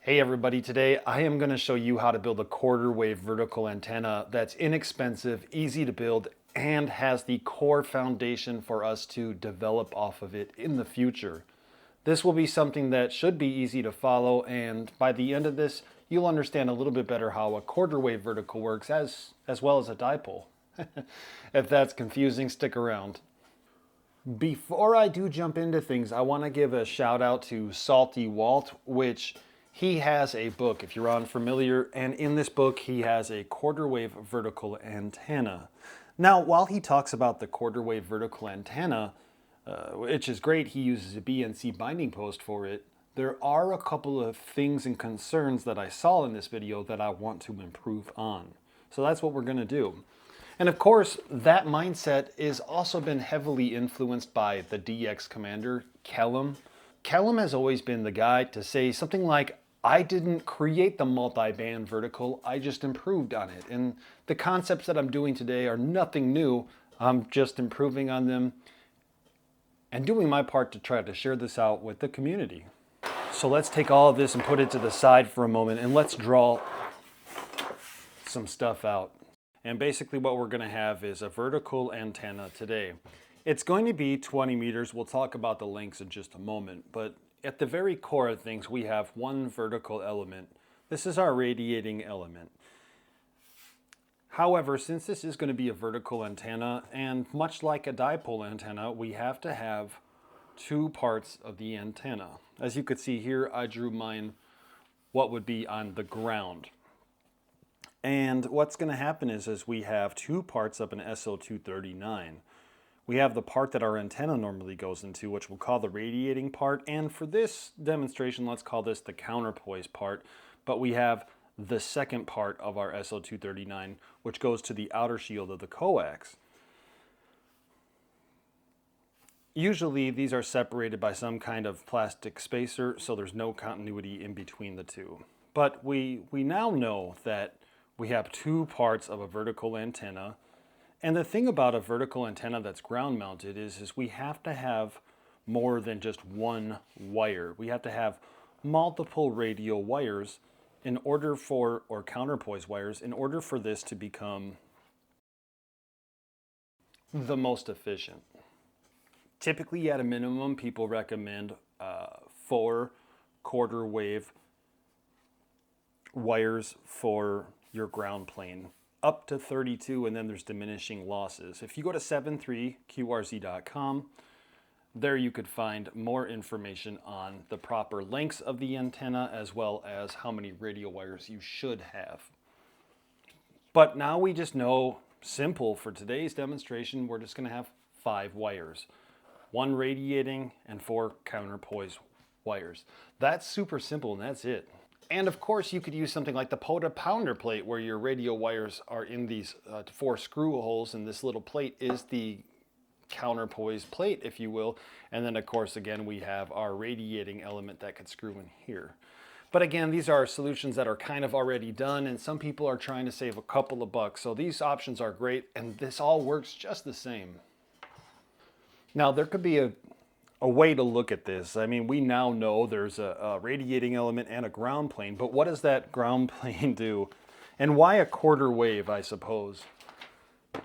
Hey everybody, today I am going to show you how to build a quarter wave vertical antenna that's inexpensive, easy to build, and has the core foundation for us to develop off of it in the future. This will be something that should be easy to follow, and by the end of this you'll understand a little bit better how a quarter wave vertical works as well as a dipole. If that's confusing, stick around. Before I do jump into things, I want to give a shout out to Salty Walt, which he has a book, if you're unfamiliar, and in this book he has a quarter wave vertical antenna. Now, while he talks about the quarter wave vertical antenna, which is great, he uses a BNC binding post for it, there are a couple of things and concerns that I saw in this video that I want to improve on. So that's what we're going to do. And of course, that mindset is also been heavily influenced by the DX commander, Callum. Callum has always been the guy to say something like, I didn't create the multi-band vertical, I just improved on it. And the concepts that I'm doing today are nothing new, I'm just improving on them and doing my part to try to share this out with the community. So let's take all of this and put it to the side for a moment and let's draw some stuff out. And basically what we're gonna have is a vertical antenna today. It's going to be 20 meters, we'll talk about the lengths in just a moment, but at the very core of things, we have one vertical element. This is our radiating element. However, since this is going to be a vertical antenna, and much like a dipole antenna, we have to have two parts of the antenna. As you could see here, I drew mine what would be on the ground. And what's going to happen is we have two parts of an SO239. We have the part that our antenna normally goes into, which we'll call the radiating part. And for this demonstration, let's call this the counterpoise part. But we have the second part of our SO239, which goes to the outer shield of the coax. Usually these are separated by some kind of plastic spacer, so there's no continuity in between the two. But we now know that we have two parts of a vertical antenna. And the thing about a vertical antenna that's ground mounted is we have to have more than just one wire. We have to have multiple radial wires in order for, or counterpoise wires, in order for this to become the most efficient. Typically at a minimum, people recommend 4 quarter wave wires for your ground plane, up to 32, and then there's diminishing losses. If you go to 73qrz.com, there you could find more information on the proper lengths of the antenna as well as how many radial wires you should have. But now we just know, simple, for today's demonstration, we're just going to have 5 wires. 1 radiating and 4 counterpoise wires. That's super simple and that's it. And of course you could use something like the pounder plate where your radial wires are in these 4 screw holes, and this little plate is the counterpoise plate, if you will. And then of course again we have our radiating element that could screw in here. But again, these are solutions that are kind of already done, and some people are trying to save a couple of bucks. So these options are great, and this all works just the same. Now there could be a way to look at this. I mean, we now know there's a radiating element and a ground plane, but what does that ground plane do? And why a quarter wave, I suppose?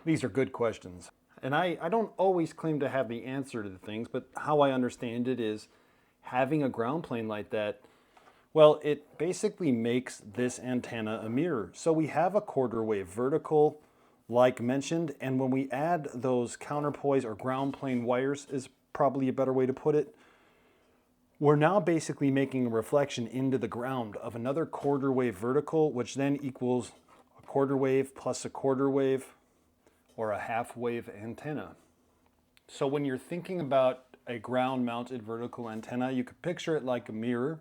These are good questions. And I don't always claim to have the answer to the things, but how I understand it is having a ground plane like that, well, it basically makes this antenna a mirror. So we have a quarter wave vertical, like mentioned, and when we add those counterpoise or ground plane wires, is probably a better way to put it, we're now basically making a reflection into the ground of another quarter wave vertical, which then equals a quarter wave plus a quarter wave or a half wave antenna. So when you're thinking about a ground mounted vertical antenna, you could picture it like a mirror.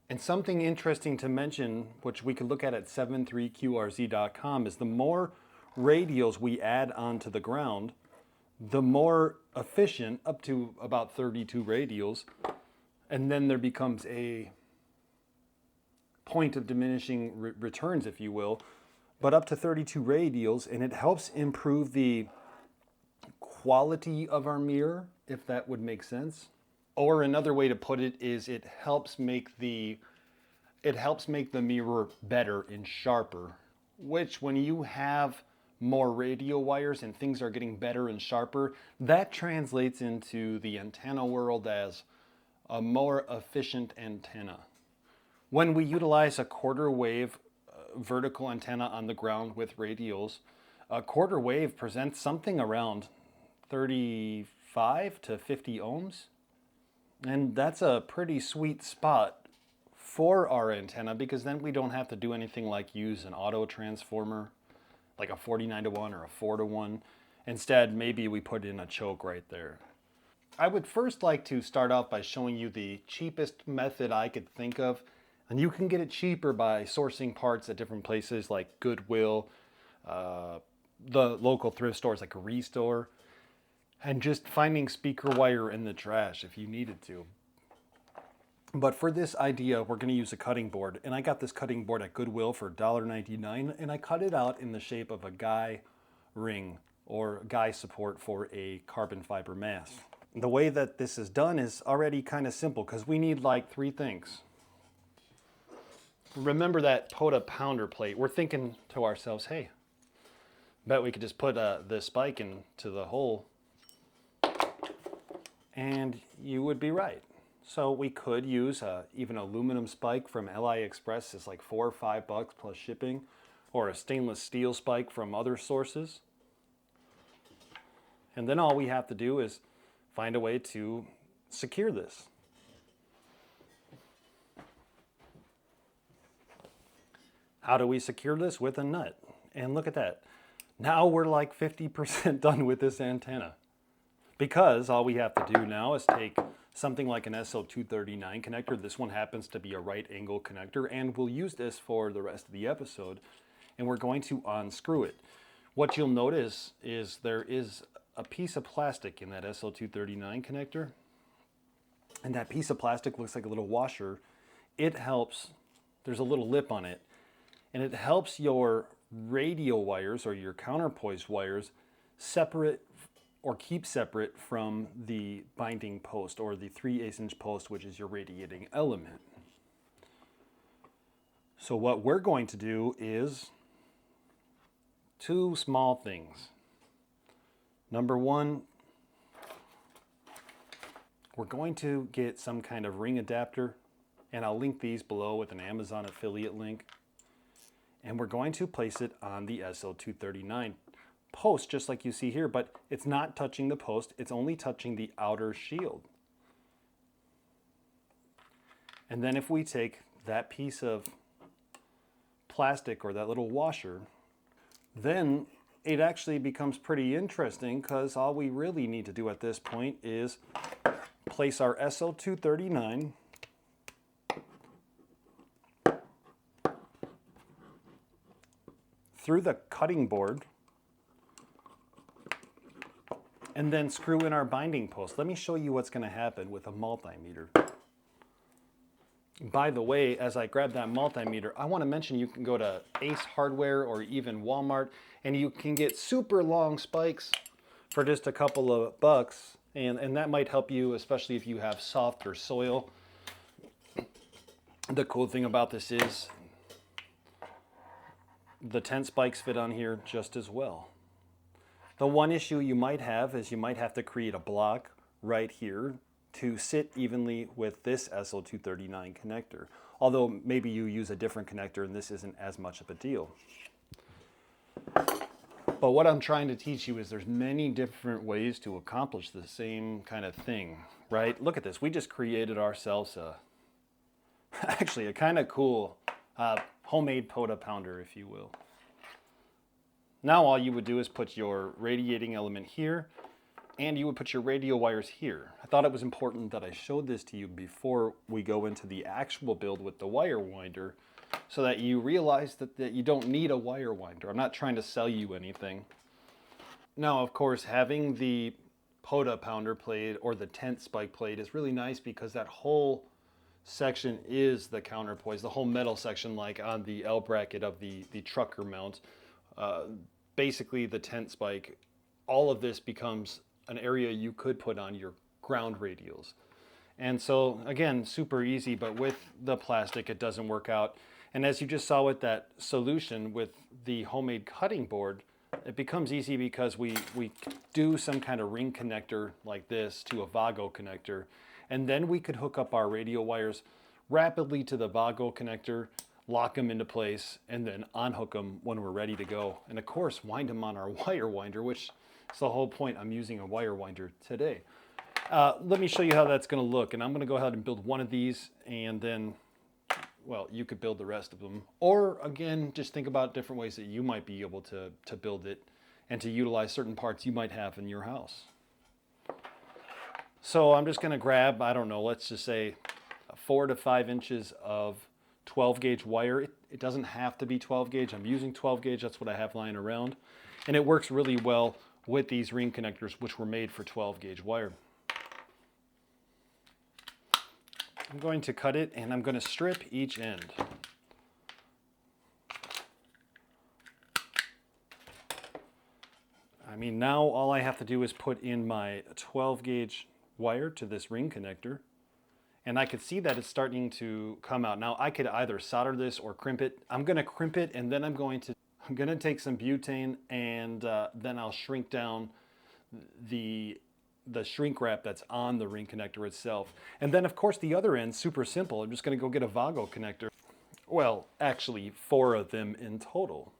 And something interesting to mention, which we could look at 73qrz.com, is the more radials we add onto the ground, the more efficient, up to about 32 radials, and then there becomes a point of diminishing returns, if you will, but up to 32 radials, and it helps improve the quality of our mirror, if that would make sense. Or another way to put it is it helps make the mirror better and sharper, which when you have more radio wires and things are getting better and sharper, that translates into the antenna world as a more efficient antenna. When we utilize a quarter wave vertical antenna on the ground with radials, a quarter wave presents something around 35 to 50 ohms. And that's a pretty sweet spot for our antenna, because then we don't have to do anything like use an auto transformer, like a 49-to-1 or a 4-to-1. Instead, maybe we put in a choke right there. I would first like to start off by showing you the cheapest method I could think of. And you can get it cheaper by sourcing parts at different places like Goodwill, the local thrift stores like a Restore, and just finding speaker wire in the trash if you needed to. But for this idea, we're going to use a cutting board. And I got this cutting board at Goodwill for $1.99, and I cut it out in the shape of a guy ring or guy support for a carbon fiber mast. The way that this is done is already kind of simple because we need like 3 things. Remember that POTA pounder plate. We're thinking to ourselves, hey, bet we could just put the spike into the hole, and you would be right. So we could use even aluminum spike from AliExpress. It's like $4 or $5 plus shipping, or a stainless steel spike from other sources. And then all we have to do is find a way to secure this. How do we secure this? With a nut. And look at that. Now we're like 50% done with this antenna. Because all we have to do now is take something like an SL239 connector. This one happens to be a right angle connector, and we'll use this for the rest of the episode. And we're going to unscrew it. What you'll notice is there is a piece of plastic in that SL239 connector. And that piece of plastic looks like a little washer. It helps, there's a little lip on it, and it helps your radial wires or your counterpoise wires separate or keep separate from the binding post or the 3/8" post, which is your radiating element. So what we're going to do is 2 small things. Number 1, we're going to get some kind of ring adapter, and I'll link these below with an Amazon affiliate link. And we're going to place it on the SL239 post, just like you see here, but it's not touching the post, it's only touching the outer shield. And then if we take that piece of plastic or that little washer, then it actually becomes pretty interesting, because all we really need to do at this point is place our SL239 through the cutting board and then screw in our binding post. Let me show you what's going to happen with a multimeter. By the way, as I grab that multimeter, I want to mention you can go to Ace Hardware or even Walmart, and you can get super long spikes for just a couple of bucks, and that might help you, especially if you have softer soil. The cool thing about this is the tent spikes fit on here just as well. The one issue you might have is you might have to create a block right here to sit evenly with this SL239 connector. Although maybe you use a different connector and this isn't as much of a deal. But what I'm trying to teach you is there's many different ways to accomplish the same kind of thing, right? Look at this. We just created ourselves actually a kind of cool homemade POTA pounder, if you will. Now all you would do is put your radiating element here, and you would put your radial wires here. I thought it was important that I showed this to you before we go into the actual build with the wire winder, so that you realize that you don't need a wire winder. I'm not trying to sell you anything. Now, of course, having the POTA pounder plate or the tent spike plate is really nice, because that whole section is the counterpoise, the whole metal section, like on the L bracket of the trucker mount. Basically the tent spike, all of this becomes an area you could put on your ground radials. And so again, super easy, but with the plastic, it doesn't work out. And as you just saw with that solution with the homemade cutting board, it becomes easy because we do some kind of ring connector like this to a Vago connector. And then we could hook up our radial wires rapidly to the Vago connector, lock them into place, and then unhook them when we're ready to go. And of course, wind them on our wire winder, which is the whole point. I'm using a wire winder today. Let me show you how that's going to look. And I'm going to go ahead and build one of these, and then, well, you could build the rest of them. Or again, just think about different ways that you might be able to build it and to utilize certain parts you might have in your house. So I'm just going to grab, I don't know, let's just say 4 to 5 inches of 12 gauge wire. It doesn't have to be 12 gauge. I'm using 12 gauge. That's what I have lying around. And it works really well with these ring connectors, which were made for 12 gauge wire. I'm going to cut it, and I'm going to strip each end. I mean, now all I have to do is put in my 12 gauge wire to this ring connector, and I could see that it's starting to come out. Now I could either solder this or crimp it. I'm going to crimp it, and then I'm going to take some butane, and then I'll shrink down the shrink wrap that's on the ring connector itself. And then of course the other end, super simple. I'm just going to go get a Vago connector. Well, actually 4 of them in total.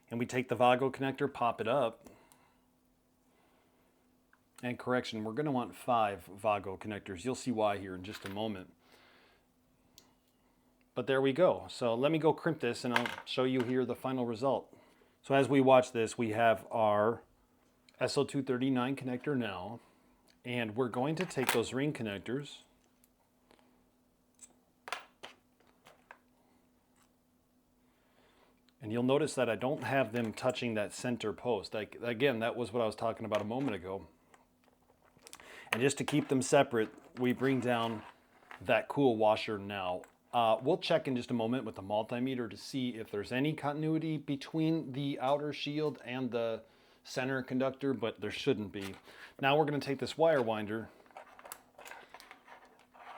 And we take the Vago connector, pop it up. And correction, we're going to want 5 Vago connectors. You'll see why here in just a moment. But there we go. So let me go crimp this, and I'll show you here the final result. So as we watch this, we have our SL239 connector now, and we're going to take those ring connectors and you'll notice that I don't have them touching that center post. Again, that was what I was talking about a moment ago. And just to keep them separate, we bring down that cool washer now. We'll check in just a moment with the multimeter to see if there's any continuity between the outer shield and the center conductor, but there shouldn't be. Now we're going to take this wire winder,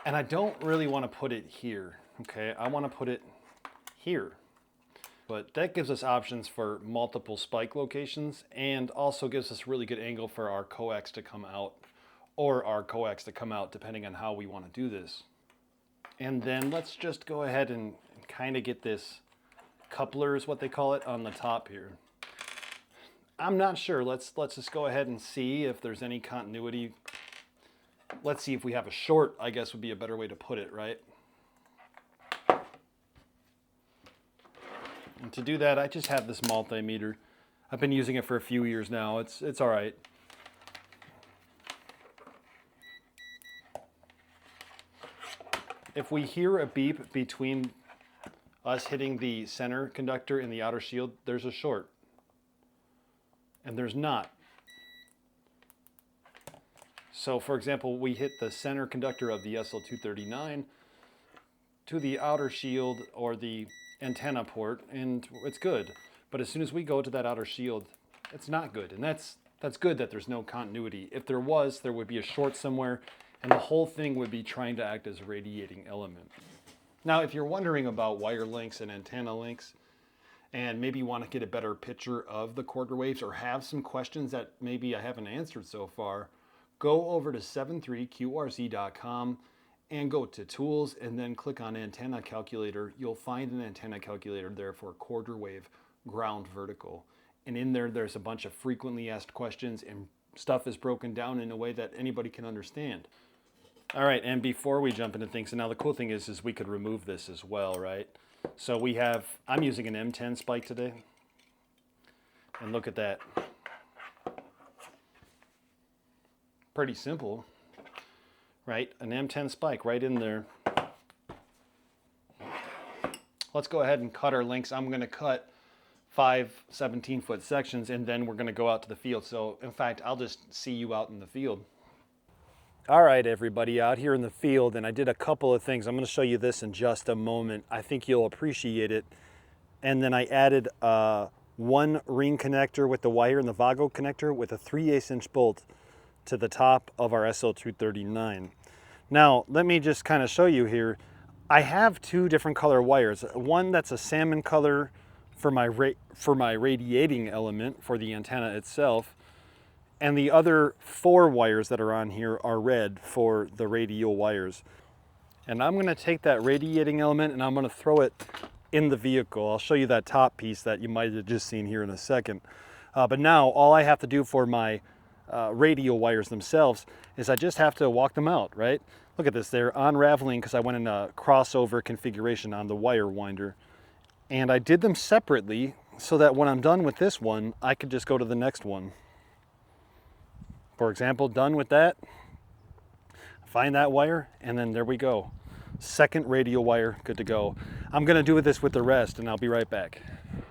and I don't really want to put it here, okay? I want to put it here. But that gives us options for multiple spike locations, and also gives us a really good angle for our coax to come out, or our coax to come out, depending on how we want to do this. And then let's just go ahead and kind of get this coupler, is what they call it, on the top here. I'm not sure. Let's just go ahead and see if there's any continuity. Let's see if we have a short, I guess would be a better way to put it, right? And to do that, I just have this multimeter. I've been using it for a few years now. It's all right. If we hear a beep between us hitting the center conductor and the outer shield, there's a short. And there's not. So for example, we hit the center conductor of the SL239 to the outer shield or the antenna port, and it's good. But as soon as we go to that outer shield, it's not good. And that's good that there's no continuity. If there was, there would be a short somewhere, and the whole thing would be trying to act as a radiating element. Now, if you're wondering about wire lengths and antenna lengths, and maybe you want to get a better picture of the quarter waves, or have some questions that maybe I haven't answered so far, go over to 73qrz.com and go to Tools, and then click on Antenna Calculator. You'll find an antenna calculator there for quarter wave ground vertical. And in there, there's a bunch of frequently asked questions, and stuff is broken down in a way that anybody can understand. All right, and before we jump into things, and now the cool thing is we could remove this as well, right? So we have, I'm using an M10 spike today, and look at that. Pretty simple, right? An M10 spike right in there. Let's go ahead and cut our links. I'm going to cut 5 17-foot sections, and then we're going to go out to the field. So in fact, I'll just see you out in the field. All right, everybody, out here in the field, and I did a couple of things. I'm going to show you this in just a moment. I think you'll appreciate it. And then I added one ring connector with the wire and the Vago connector with a 3/8 inch bolt to the top of our SL239. Now, let me just kind of show you here. I have two different color wires. One that's a salmon color for my radiating element for the antenna itself, and the other 4 wires that are on here are red for the radial wires. And I'm gonna take that radiating element and I'm gonna throw it in the vehicle. I'll show you that top piece that you might have just seen here in a second. But now all I have to do for my radial wires themselves is I just have to walk them out, right? Look at this, they're unraveling because I went in a crossover configuration on the wire winder. And I did them separately so that when I'm done with this one, I could just go to the next one. For example, done with that, find that wire, and then there we go. Second radial wire, good to go. I'm gonna do this with the rest and I'll be right back. Do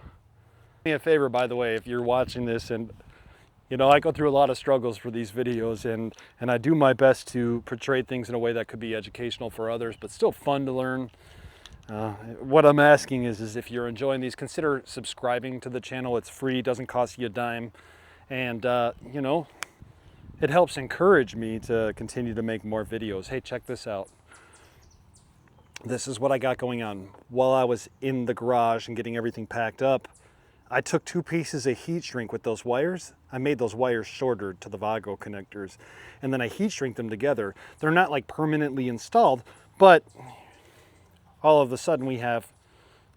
me a favor, by the way, if you're watching this, and you know, I go through a lot of struggles for these videos, and I do my best to portray things in a way that could be educational for others, but still fun to learn. What I'm asking is if you're enjoying these, consider subscribing to the channel. It's free, doesn't cost you a dime, and you know, it helps encourage me to continue to make more videos. Hey, check this out. This is what I got going on. While I was in the garage and getting everything packed up, I took 2 pieces of heat shrink with those wires. I made those wires shorter to the Vago connectors, and then I heat shrink them together. They're not like permanently installed, but all of a sudden we have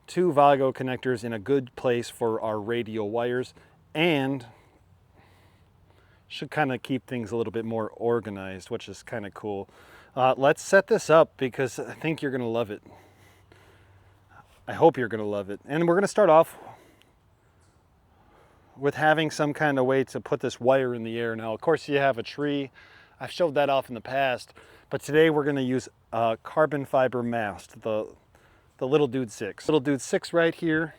2 Vago connectors in a good place for our radial wires, and should kind of keep things a little bit more organized, which is kind of cool. Let's set this up because I think you're gonna love it. I hope you're gonna love it. And we're gonna start off with having some kind of way to put this wire in the air. Now, of course, you have a tree. I've showed that off in the past, but today we're gonna use a carbon fiber mast, the Little Dude 6. Little Dude 6 right here,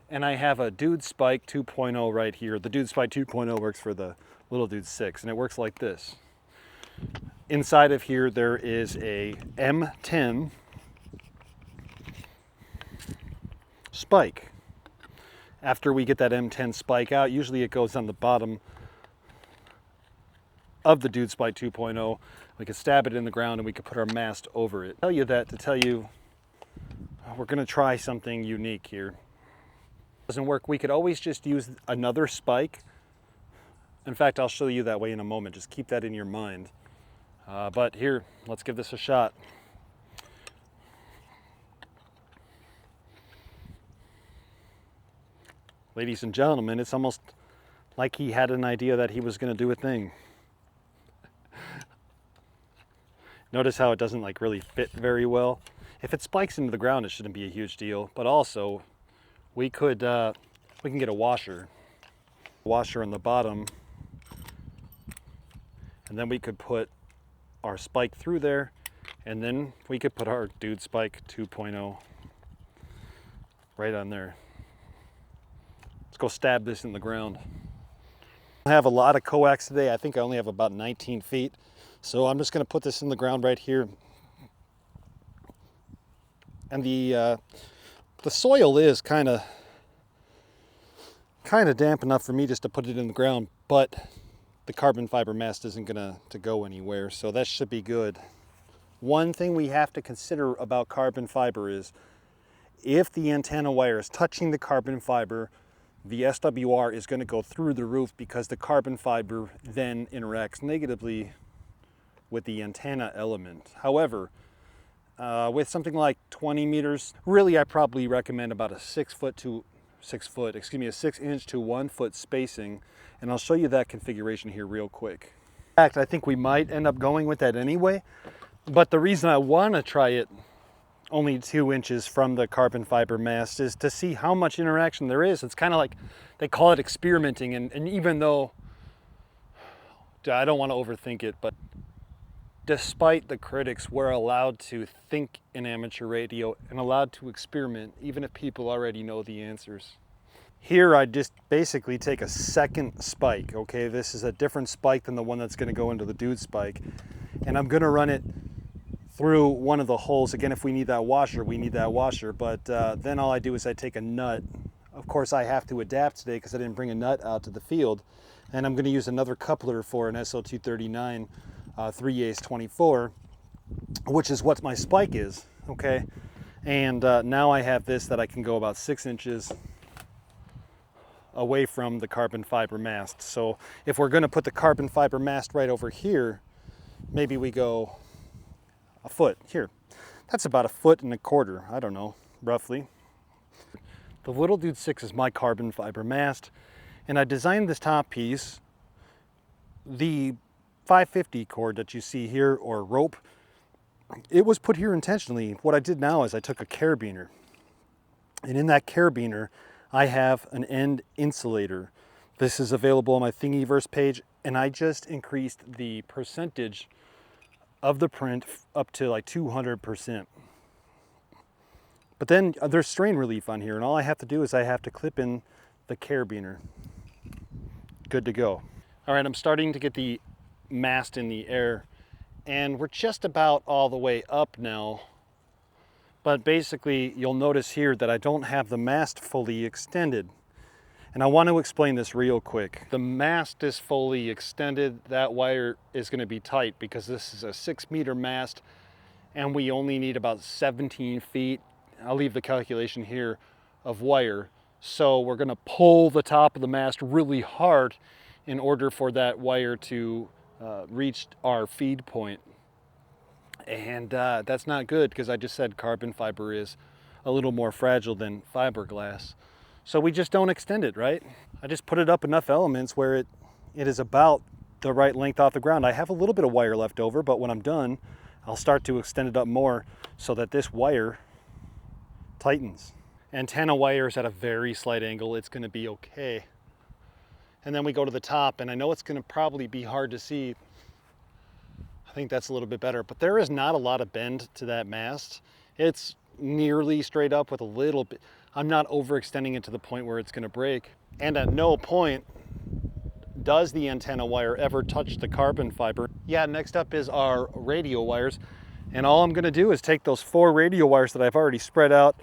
and I have a Dude Spike 2.0 right here. The Dude Spike 2.0 works for the Little Dude 6, and it works like this. Inside of here, there is a M10 spike. After we get that M10 spike out, usually it goes on the bottom of the Dude Spike 2.0. We can stab it in the ground and we can put our mast over it. I tell you that to tell you we're gonna try something unique here. Doesn't work, we could always just use another spike. In fact, I'll show you that way in a moment. Just keep that in your mind. But here, let's give this a shot. Ladies and gentlemen, it's almost like he had an idea that he was going to do a thing. Notice how it doesn't like really fit very well. If it spikes into the ground, it shouldn't be a huge deal. But also, we can get a washer on the bottom, and then we could put our spike through there, and then we could put our Dude Spike 2.0 right on there. Let's go stab this in the ground. I have a lot of coax today. I think I only have about 19 feet. So I'm just gonna put this in the ground right here. And the soil is kind of damp enough for me just to put it in the ground, but the carbon fiber mast isn't gonna go anywhere, so that should be good. One thing we have to consider about carbon fiber is if the antenna wire is touching the carbon fiber, the SWR is going to go through the roof because the carbon fiber then interacts negatively with the antenna element. However, with something like 20 meters, really I probably recommend about a 6 inch to 1 foot spacing, and I'll show you that configuration here real quick. In fact, I think we might end up going with that anyway, but the reason I want to try it only 2 inches from the carbon fiber mast is to see how much interaction there is. It's kind of like, they call it experimenting, and even though I don't want to overthink it, but despite the critics, we're allowed to think in amateur radio and allowed to experiment, even if people already know the answers. Here I just basically take a second spike, okay? This is a different spike than the one that's going to go into the Dude Spike, and I'm going to run it through one of the holes. Again, if we need that washer, we need that washer, but then all I do is I take a nut. Of course, I have to adapt today because I didn't bring a nut out to the field, And I'm going to use another coupler for an SL239 3/8 24, which is what my spike is, okay? And now I have this that I can go about 6 inches away from the carbon fiber mast. So if we're going to put the carbon fiber mast right over here, maybe we go a foot here. That's about 1.25 feet, I don't know, roughly. The little dude 6 is my carbon fiber mast, and I designed this top piece. The 550 cord that you see here, or rope, it was put here intentionally. What I did now is I took a carabiner, and in that carabiner I have an end insulator. This is available on my Thingiverse page, and I just increased the percentage of the print up to like 200%. But then there's strain relief on here, and all I have to do is I have to clip in the carabiner. Good to go. All right, I'm starting to get the mast in the air, and we're just about all the way up now. But basically, you'll notice here that I don't have the mast fully extended. And I want to explain this real quick. The mast is fully extended. That wire is going to be tight because this is a 6-meter mast, and we only need about 17 feet. I'll leave the calculation here of wire. So we're going to pull the top of the mast really hard in order for that wire to reach our feed point. And that's not good because I just said carbon fiber is a little more fragile than fiberglass. So we just don't extend it, right? I just put it up enough elements where it is about the right length off the ground. I have a little bit of wire left over, but when I'm done, I'll start to extend it up more so that this wire tightens. Antenna wire is at a very slight angle. It's going to be okay. And then we go to the top, and I know it's going to probably be hard to see. I think that's a little bit better, but there is not a lot of bend to that mast. It's nearly straight up with a little bit. I'm not overextending it to the point where it's going to break. And at no point does the antenna wire ever touch the carbon fiber. Yeah, next up is our radio wires. And all I'm going to do is take those 4 radio wires that I've already spread out,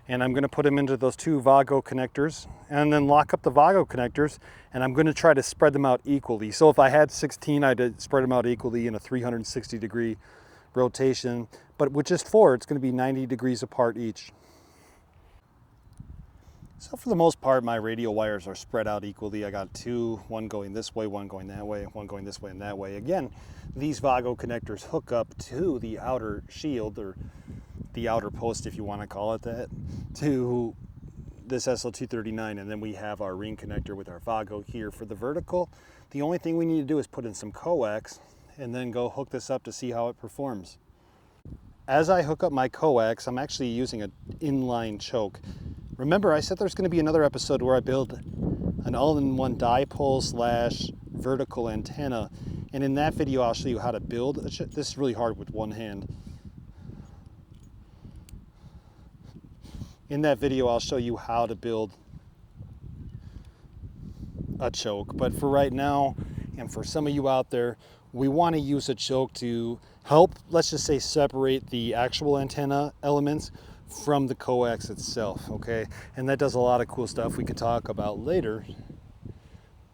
and I'm going to put them into those 2 Vago connectors, and then lock up the Vago connectors, and I'm going to try to spread them out equally. So if I had 16, I'd spread them out equally in a 360-degree rotation. But with just 4, it's going to be 90 degrees apart each. So for the most part, my radio wires are spread out equally. I got 2, one going this way, one going that way, one going this way and that way. Again, these Vago connectors hook up to the outer shield, or the outer post if you want to call it that, to this SL239, and then we have our ring connector with our Vago here for the vertical. The only thing we need to do is put in some coax and then go hook this up to see how it performs. As I hook up my coax, I'm actually using an inline choke. Remember, I said there's going to be another episode where I build an all-in-one dipole / vertical antenna, and in that video I'll show you how to build. This is really hard with one hand. In that video I'll show you how to build a choke, but for right now, and for some of you out there, we want to use a choke to help, let's just say, separate the actual antenna elements from the coax itself, okay? And that does a lot of cool stuff we could talk about later.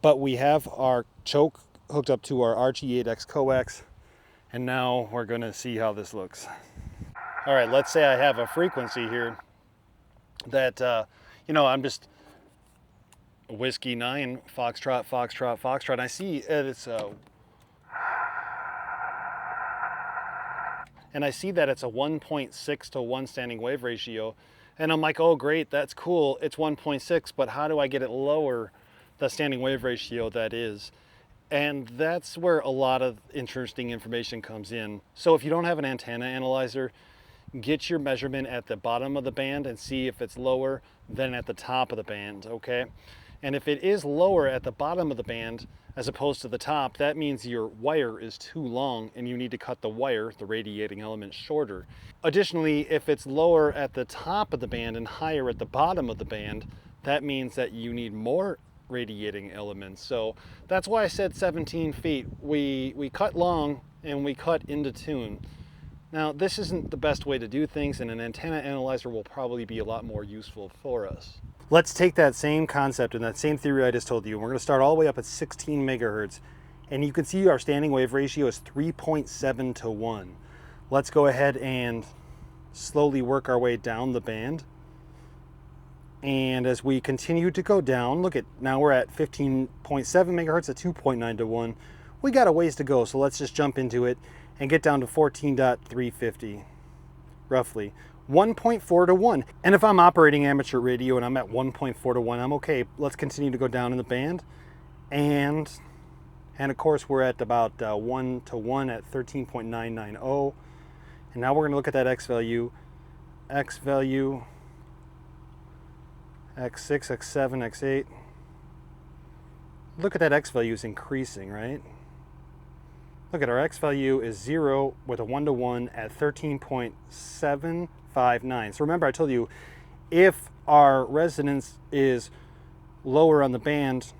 But we have our choke hooked up to our RG8X coax, and now we're gonna see how this looks. All right, let's say I have a frequency here that, I'm just Whiskey 9, Foxtrot, Foxtrot, Foxtrot, and I see it's and I see that it's a 1.6 to 1 standing wave ratio. And I'm like, oh great, that's cool, it's 1.6, but how do I get it lower, the standing wave ratio that is? And that's where a lot of interesting information comes in. So if you don't have an antenna analyzer, get your measurement at the bottom of the band and see if it's lower than at the top of the band, okay? And if it is lower at the bottom of the band as opposed to the top, that means your wire is too long and you need to cut the wire, the radiating element, shorter. Additionally, if it's lower at the top of the band and higher at the bottom of the band, that means that you need more radiating elements. So that's why I said 17 feet. We cut long and we cut into tune. Now, this isn't the best way to do things, and an antenna analyzer will probably be a lot more useful for us. Let's take that same concept and that same theory I just told you. We're going to start all the way up at 16 megahertz. And you can see our standing wave ratio is 3.7 to 1. Let's go ahead and slowly work our way down the band. And as we continue to go down, look at, now we're at 15.7 megahertz at 2.9 to 1. We got a ways to go, so let's just jump into it and get down to 14.350, roughly. 1.4 to 1. And if I'm operating amateur radio and I'm at 1.4 to 1, I'm okay. Let's continue to go down in the band. And of course, we're at about 1 to 1 at 13.990. And now we're going to look at that X value. X value, X6, X7, X8. Look at that X value is increasing, right? Look at our X value is 0 with a 1 to 1 at 13.759. So remember I told you, if our resonance is lower on the band,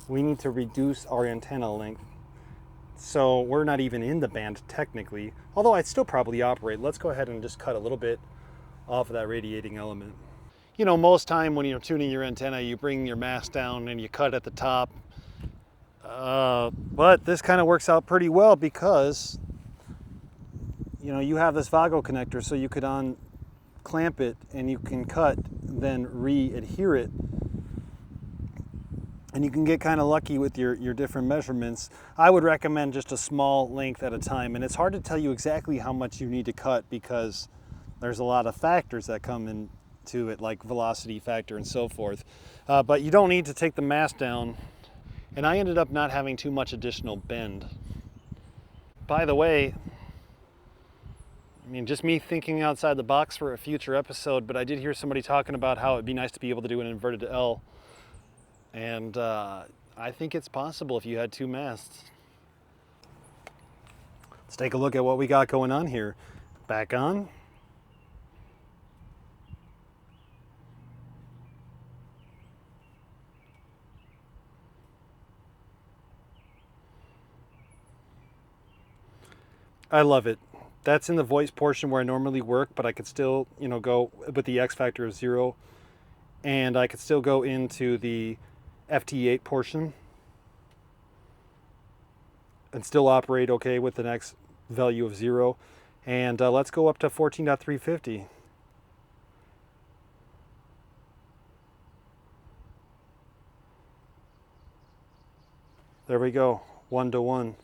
we need to reduce our antenna length. So we're not even in the band technically, although I'd still probably operate. Let's go ahead and just cut a little bit off of that radiating element. You know, most time when you're tuning your antenna, you bring your mast down and you cut at the top. But this kind of works out pretty well because, you know, you have this Vago connector, so you could unclamp it and you can cut, then re-adhere it. And you can get kind of lucky with your different measurements. I would recommend just a small length at a time. And it's hard to tell you exactly how much you need to cut because there's a lot of factors that come into it, like velocity factor and so forth. But you don't need to take the mast down. And I ended up not having too much additional bend. By the way, I mean, just me thinking outside the box for a future episode, but I did hear somebody talking about how it'd be nice to be able to do an inverted L. And I think it's possible if you had two masts. Let's take a look at what we got going on here. Back on. I love it. That's in the voice portion where I normally work, but I could still, you know, go with the X factor of 0. And I could still go into the FT8 portion and still operate okay with the X value of 0. And let's go up to 14.350. There we go, 1 to 1.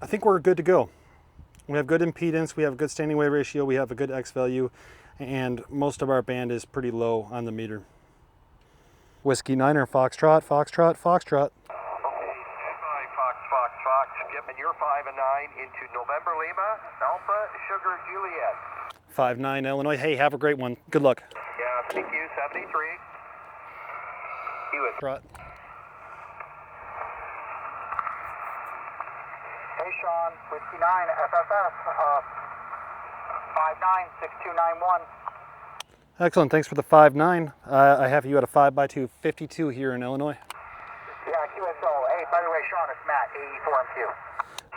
I think we're good to go. We have good impedance, we have a good standing wave ratio, we have a good X value, and most of our band is pretty low on the meter. Whiskey Niner, Foxtrot, Foxtrot, Foxtrot. Okay, Fox, give me your 5 and 9 into November Lima, Alpha, Sugar, Juliet. 5-9 Illinois, hey, have a great one. Good luck. Yeah, thank you, 73. Trot. Hey Sean, Whiskey 9, FFS, 596291. Excellent, thanks for the 5-9. I have you at a 5x2 52 here in Illinois. Yeah, QSO. Hey, by the way, Sean, it's Matt, AE4MQ.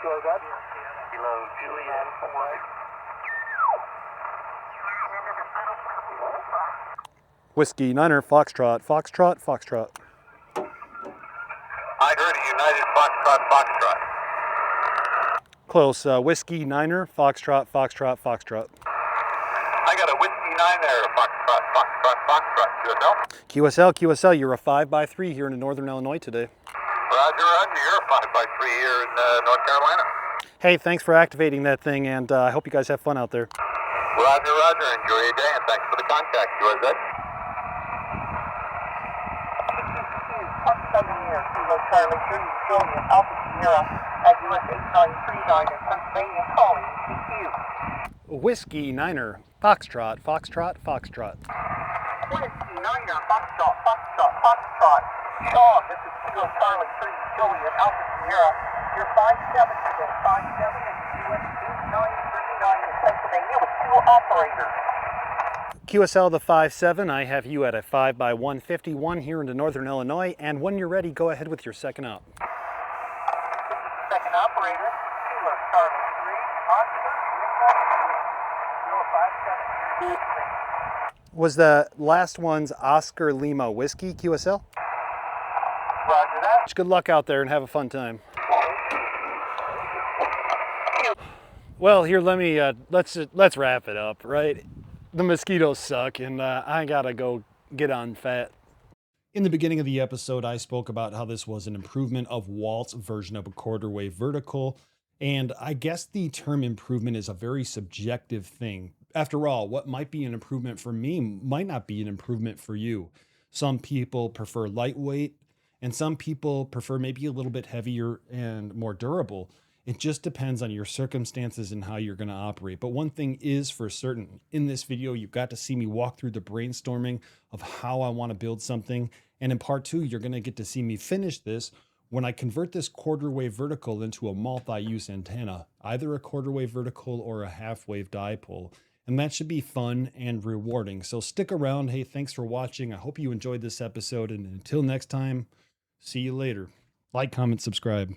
QOZ? Kilo Juliet 4. Whiskey Niner, Foxtrot, Foxtrot, Foxtrot. I heard a United Foxtrot. Close, Whiskey Niner, Foxtrot, Foxtrot, Foxtrot. I got a Whiskey 9 there, Foxtrot, QSL, you're a 5x3 here in northern Illinois today. Roger, you're a 5x3 here in North Carolina. Hey, thanks for activating that thing, and I hope you guys have fun out there. Roger, enjoy your day, and thanks for the contact, QSZ. Kilo Charlie, Juliet, Alpha Sierra, at US 8939 in Pennsylvania, calling CQ. Whiskey Niner, Foxtrot, Foxtrot, Foxtrot. Whiskey 9er, Foxtrot. Sean, this is Kilo Charlie, Juliet, Alpha Sierra. You're 5-7, you 5-7 at US 8939 in Pennsylvania with 2 operators. QSL the 5-7, I have you at a 5x151 here into northern Illinois, and when you're ready, go ahead with your second up. Second operator, Kilo Charlie 3, Oscar, Was the last one's Oscar Lima Whiskey QSL? Roger that. Good luck out there and have a fun time. Well, here, let me, let's wrap it up, right? The mosquitoes suck and I gotta go get on fat. In the beginning of the episode, I spoke about how this was an improvement of Walt's version of a quarter wave vertical. And I guess the term improvement is a very subjective thing. After all, what might be an improvement for me might not be an improvement for you. Some people prefer lightweight, and some people prefer maybe a little bit heavier and more durable. It just depends on your circumstances and how you're going to operate. But one thing is for certain, in this video, you got to see me walk through the brainstorming of how I want to build something. And in part 2, you're going to get to see me finish this when I convert this quarter wave vertical into a multi-use antenna, either a quarter wave vertical or a half wave dipole. And that should be fun and rewarding. So stick around. Hey, thanks for watching. I hope you enjoyed this episode. And until next time, see you later. Like, comment, subscribe.